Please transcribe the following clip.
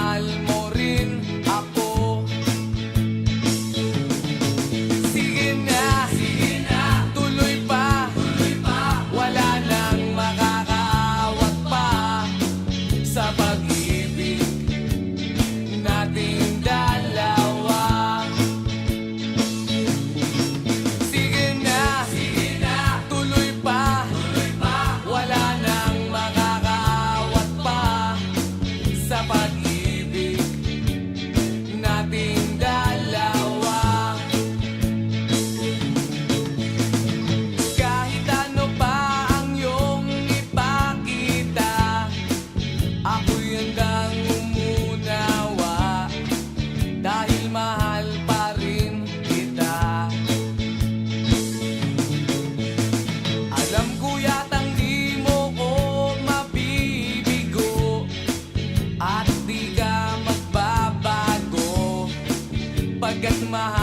mahal mo rin ako. Sige na, tuloy pa, wala nang makakaawat pa sa pag-ibig nating dalawa. Sige na, tuloy pa, wala nang makakaawat pa sa pag-ibig nating dalawa. Kahit ano pa ang iyong ipakita, ako'y handang umunawa dahil mahal pa rin kita. Alam ko yatang di mo ko mabibigo at di ka magbabago, pagkat mahal